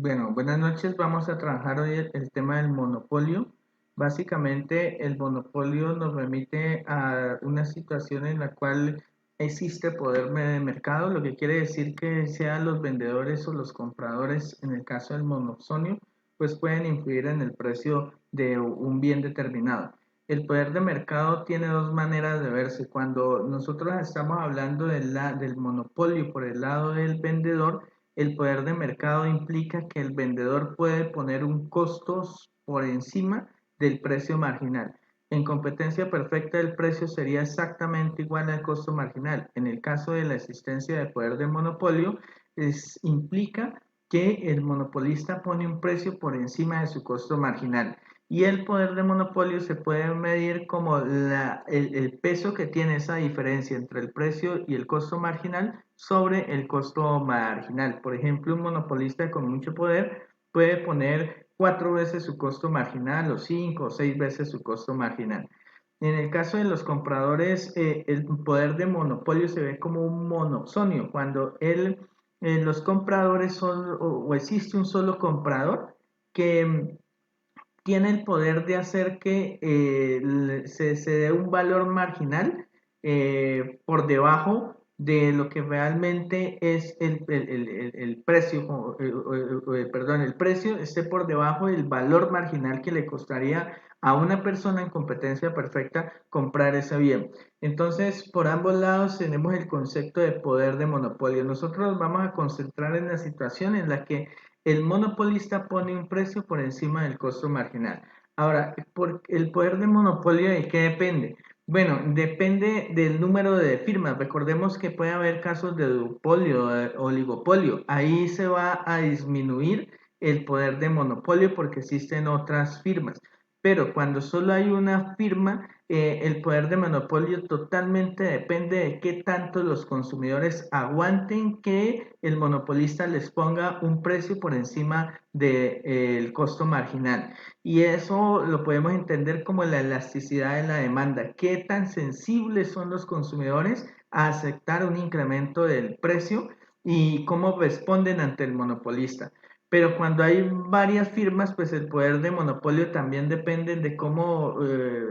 Bueno, buenas noches. Vamos a trabajar hoy el tema del monopolio. Básicamente, el monopolio nos remite a una situación en la cual existe poder de mercado, lo que quiere decir que sean los vendedores o los compradores, en el caso del monopolio, pues pueden influir en el precio de un bien determinado. El poder de mercado tiene dos maneras de verse. Cuando nosotros estamos hablando del monopolio por el lado del vendedor, el poder de mercado implica que el vendedor puede poner un costo por encima del precio marginal. En competencia perfecta, el precio sería exactamente igual al costo marginal. En el caso de la existencia de poder de monopolio, implica que el monopolista pone un precio por encima de su costo marginal. Y el poder de monopolio se puede medir como el peso que tiene esa diferencia entre el precio y el costo marginal sobre el costo marginal. Por ejemplo, un monopolista con mucho poder puede poner 4 veces su costo marginal o 5 o 6 veces su costo marginal. En el caso de los compradores, el poder de monopolio se ve como un monoxonio, cuando los compradores son o existe un solo comprador que tiene el poder de hacer que se dé un valor marginal por debajo de lo que realmente es el precio, perdón, el precio esté por debajo del valor marginal que le costaría a una persona en competencia perfecta comprar ese bien. Entonces, por ambos lados tenemos el concepto de poder de monopolio. Nosotros nos vamos a concentrar en la situación en la que el monopolista pone un precio por encima del costo marginal. Ahora, ¿por el poder de monopolio de qué depende? Bueno, depende del número de firmas. Recordemos que puede haber casos de duopolio, oligopolio. Ahí se va a disminuir el poder de monopolio porque existen otras firmas. Pero cuando solo hay una firma, el poder de monopolio totalmente depende de qué tanto los consumidores aguanten que el monopolista les ponga un precio por encima del costo marginal. Y eso lo podemos entender como la elasticidad de la demanda. ¿Qué tan sensibles son los consumidores a aceptar un incremento del precio y cómo responden ante el monopolista? Pero cuando hay varias firmas, pues el poder de monopolio también depende de cómo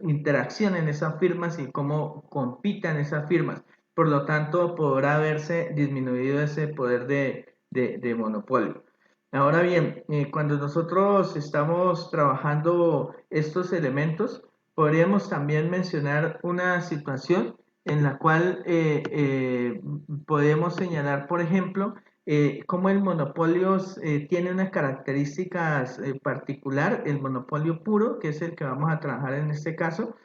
interaccionen esas firmas y cómo compitan esas firmas. Por lo tanto, podrá haberse disminuido ese poder de monopolio. Ahora bien, cuando nosotros estamos trabajando estos elementos, podríamos también mencionar una situación en la cual podemos señalar, por ejemplo, cómo el monopolio tiene una característica particular, el monopolio puro, que es el que vamos a trabajar en este caso,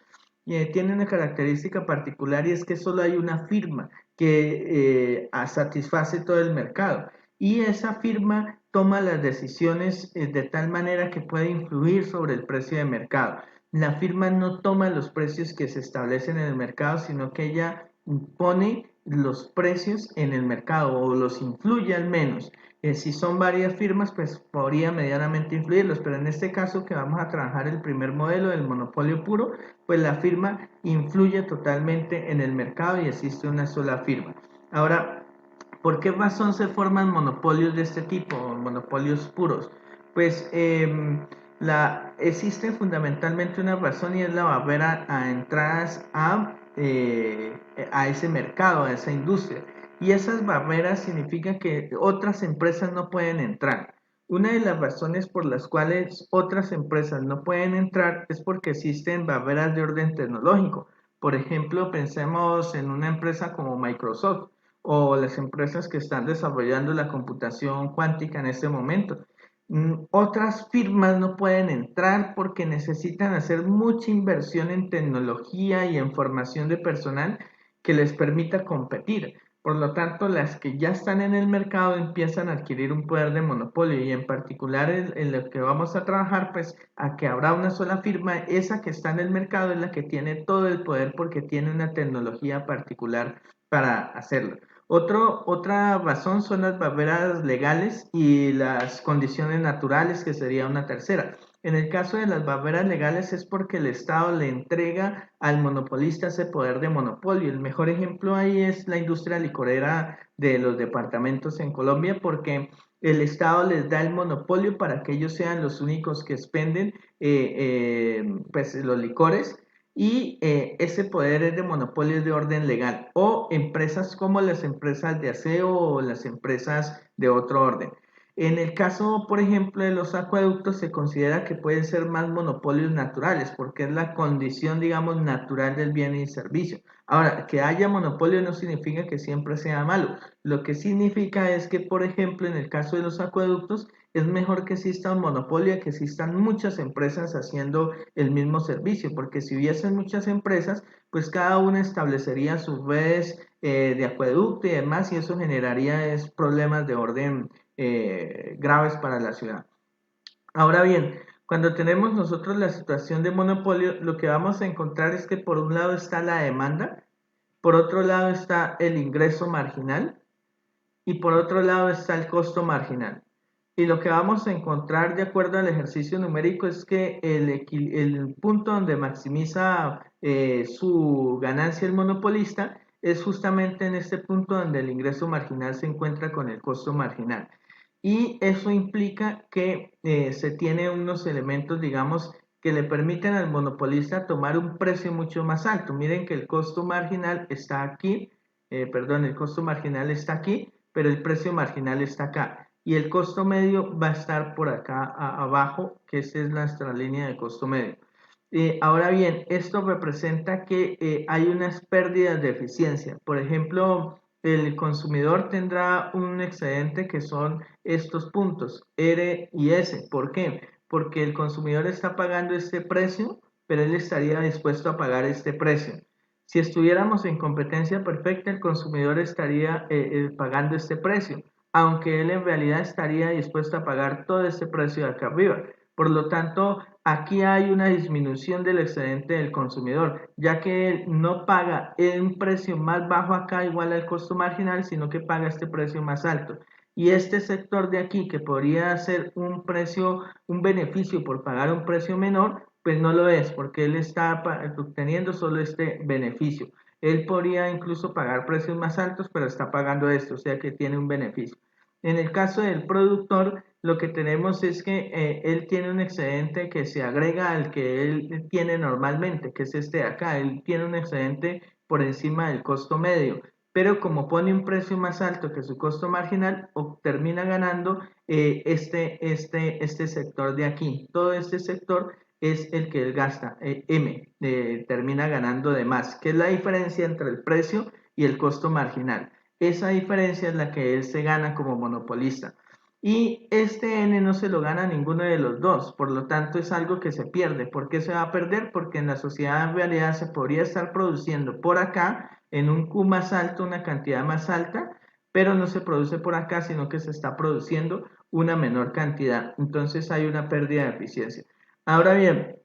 tiene una característica particular y es que solo hay una firma que satisface todo el mercado y esa firma toma las decisiones de tal manera que puede influir sobre el precio de mercado. La firma no toma los precios que se establecen en el mercado, sino que ella pone los precios en el mercado o los influye al menos. Si son varias firmas, pues podría medianamente influirlos, pero en este caso que vamos a trabajar el primer modelo del monopolio puro, pues la firma influye totalmente en el mercado y existe una sola firma. Ahora, ¿por qué razón se forman monopolios de este tipo, monopolios puros? Pues existe fundamentalmente una razón y es la barrera a entradas a ese mercado, a esa industria. Y esas barreras significan que otras empresas no pueden entrar. Una de las razones por las cuales otras empresas no pueden entrar es porque existen barreras de orden tecnológico. Por ejemplo, pensemos en una empresa como Microsoft o las empresas que están desarrollando la computación cuántica en este momento. Otras firmas no pueden entrar porque necesitan hacer mucha inversión en tecnología y en formación de personal que les permita competir. Por lo tanto, las que ya están en el mercado empiezan a adquirir un poder de monopolio y en particular en lo que vamos a trabajar, pues a que habrá una sola firma, esa que está en el mercado es la que tiene todo el poder porque tiene una tecnología particular para hacerlo. Otra razón son las barreras legales y las condiciones naturales, que sería una tercera. En el caso de las barreras legales es porque el Estado le entrega al monopolista ese poder de monopolio. El mejor ejemplo ahí es la industria licorera de los departamentos en Colombia, porque el Estado les da el monopolio para que ellos sean los únicos que expenden pues, los licores, y ese poder es de monopolio de orden legal, o empresas como las empresas de aseo o las empresas de otro orden. En el caso, por ejemplo, de los acueductos, se considera que pueden ser más monopolios naturales, porque es la condición, digamos, natural del bien y servicio. Ahora, que haya monopolio no significa que siempre sea malo. Lo que significa es que, por ejemplo, en el caso de los acueductos, es mejor que exista un monopolio a que existan muchas empresas haciendo el mismo servicio, porque si hubiesen muchas empresas, pues cada una establecería sus redes de acueducto y demás, y eso generaría problemas de orden graves para la ciudad. Ahora bien, cuando tenemos nosotros la situación de monopolio, lo que vamos a encontrar es que por un lado está la demanda, por otro lado está el ingreso marginal y por otro lado está el costo marginal. Y lo que vamos a encontrar de acuerdo al ejercicio numérico es que el punto donde maximiza su ganancia el monopolista es justamente en este punto donde el ingreso marginal se encuentra con el costo marginal. Y eso implica que se tiene unos elementos, digamos, que le permiten al monopolista tomar un precio mucho más alto. Miren que el costo marginal está aquí, el costo marginal está aquí, pero el precio marginal está acá. Y el costo medio va a estar por acá abajo, que esta es nuestra línea de costo medio. Ahora bien, esto representa que hay unas pérdidas de eficiencia. Por ejemplo, el consumidor tendrá un excedente que son estos puntos, R y S. ¿Por qué? Porque el consumidor está pagando este precio, pero él estaría dispuesto a pagar este precio. Si estuviéramos en competencia perfecta, el consumidor estaría pagando este precio, aunque él en realidad estaría dispuesto a pagar todo este precio de acá arriba. Por lo tanto, aquí hay una disminución del excedente del consumidor, ya que él no paga un precio más bajo acá igual al costo marginal, sino que paga este precio más alto. Y este sector de aquí, que podría hacer un precio, un beneficio por pagar un precio menor, pues no lo es, porque él está obteniendo solo este beneficio. Él podría incluso pagar precios más altos, pero está pagando esto, o sea que tiene un beneficio. En el caso del productor, lo que tenemos es que él tiene un excedente que se agrega al que él tiene normalmente, que es este de acá. Él tiene un excedente por encima del costo medio, pero como pone un precio más alto que su costo marginal, termina ganando este sector de aquí. Todo este sector es el que él gasta, M, termina ganando de más, que es la diferencia entre el precio y el costo marginal. Esa diferencia es la que él se gana como monopolista. Y este N no se lo gana ninguno de los dos, por lo tanto es algo que se pierde. ¿Por qué se va a perder? Porque en la sociedad en realidad se podría estar produciendo por acá en un Q más alto, una cantidad más alta, pero no se produce por acá, sino que se está produciendo una menor cantidad. Entonces hay una pérdida de eficiencia. Ahora bien,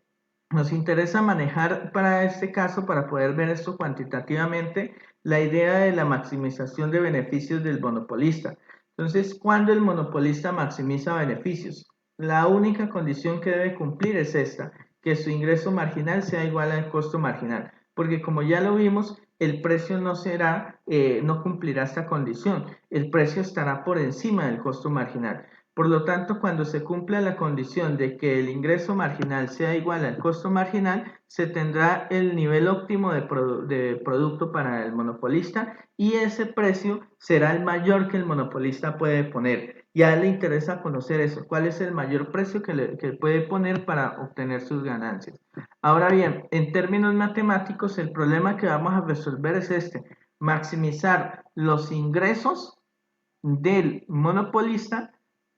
nos interesa manejar para este caso, para poder ver esto cuantitativamente, la idea de la maximización de beneficios del monopolista. Entonces, ¿cuándo el monopolista maximiza beneficios? La única condición que debe cumplir es esta, que su ingreso marginal sea igual al costo marginal, porque como ya lo vimos, el precio no será, no cumplirá esta condición, el precio estará por encima del costo marginal. Por lo tanto, cuando se cumpla la condición de que el ingreso marginal sea igual al costo marginal, se tendrá el nivel óptimo de producto para el monopolista y ese precio será el mayor que el monopolista puede poner. Y a él le interesa conocer eso, cuál es el mayor precio que puede poner para obtener sus ganancias. Ahora bien, en términos matemáticos, el problema que vamos a resolver es este, maximizar los ingresos del monopolista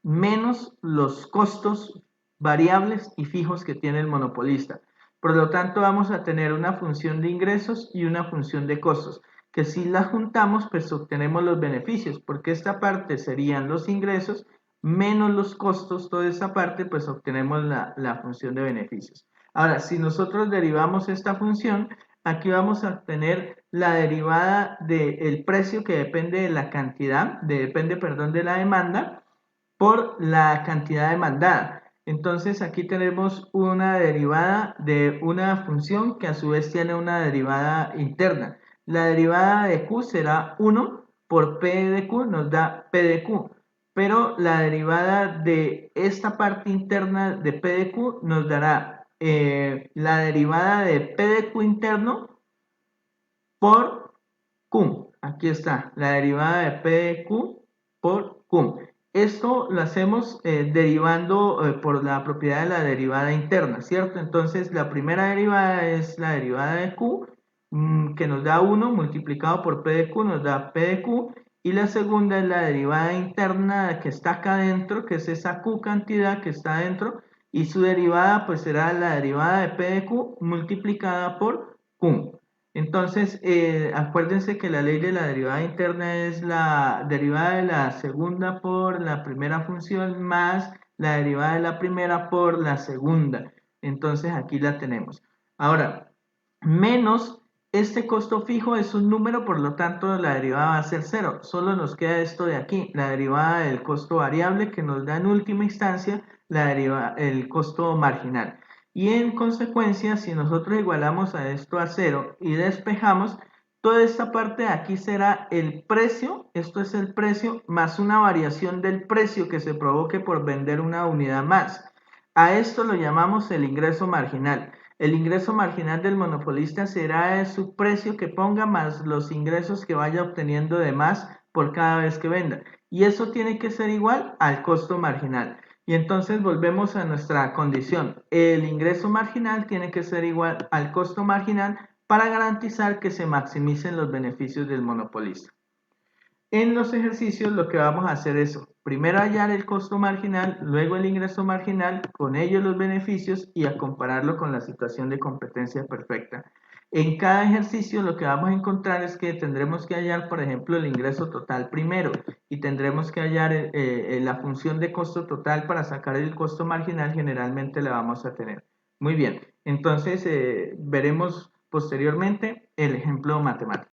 menos los costos variables y fijos que tiene el monopolista. Por lo tanto, vamos a tener una función de ingresos y una función de costos, que si las juntamos, pues obtenemos los beneficios, porque esta parte serían los ingresos menos los costos, toda esta parte, pues obtenemos la función de beneficios. Ahora, si nosotros derivamos esta función, aquí vamos a obtener la derivada del precio que depende de la cantidad, depende, perdón, de la demanda por la cantidad demandada. Entonces aquí tenemos una derivada de una función que a su vez tiene una derivada interna. La derivada de q será 1 por p de q, nos da p de q. Pero la derivada de esta parte interna de p de q nos dará la derivada de p de q interno por Q. Aquí está, la derivada de P de Q por Q. Esto lo hacemos derivando por la propiedad de la derivada interna, ¿cierto? Entonces, la primera derivada es la derivada de Q, que nos da 1 multiplicado por P de Q, nos da P de Q. Y la segunda es la derivada interna que está acá adentro, que es esa Q cantidad que está adentro. Y su derivada pues será la derivada de P de Q multiplicada por Q. Entonces, acuérdense que la ley de la derivada interna es la derivada de la segunda por la primera función más la derivada de la primera por la segunda. Entonces, aquí la tenemos. Ahora, menos este costo fijo es un número, por lo tanto, la derivada va a ser cero. Solo nos queda esto de aquí, la derivada del costo variable que nos da en última instancia el costo marginal. Y en consecuencia, si nosotros igualamos a esto a cero y despejamos, toda esta parte de aquí será el precio, esto es el precio, más una variación del precio que se provoque por vender una unidad más. A esto lo llamamos el ingreso marginal. El ingreso marginal del monopolista será su precio que ponga más los ingresos que vaya obteniendo de más por cada vez que venda. Y eso tiene que ser igual al costo marginal. Y entonces volvemos a nuestra condición. El ingreso marginal tiene que ser igual al costo marginal para garantizar que se maximicen los beneficios del monopolista. En los ejercicios lo que vamos a hacer es primero hallar el costo marginal, luego el ingreso marginal, con ello los beneficios y a compararlo con la situación de competencia perfecta. En cada ejercicio lo que vamos a encontrar es que tendremos que hallar, por ejemplo, el ingreso total primero y tendremos que hallar la función de costo total para sacar el costo marginal, generalmente la vamos a tener. Muy bien, entonces veremos posteriormente el ejemplo matemático.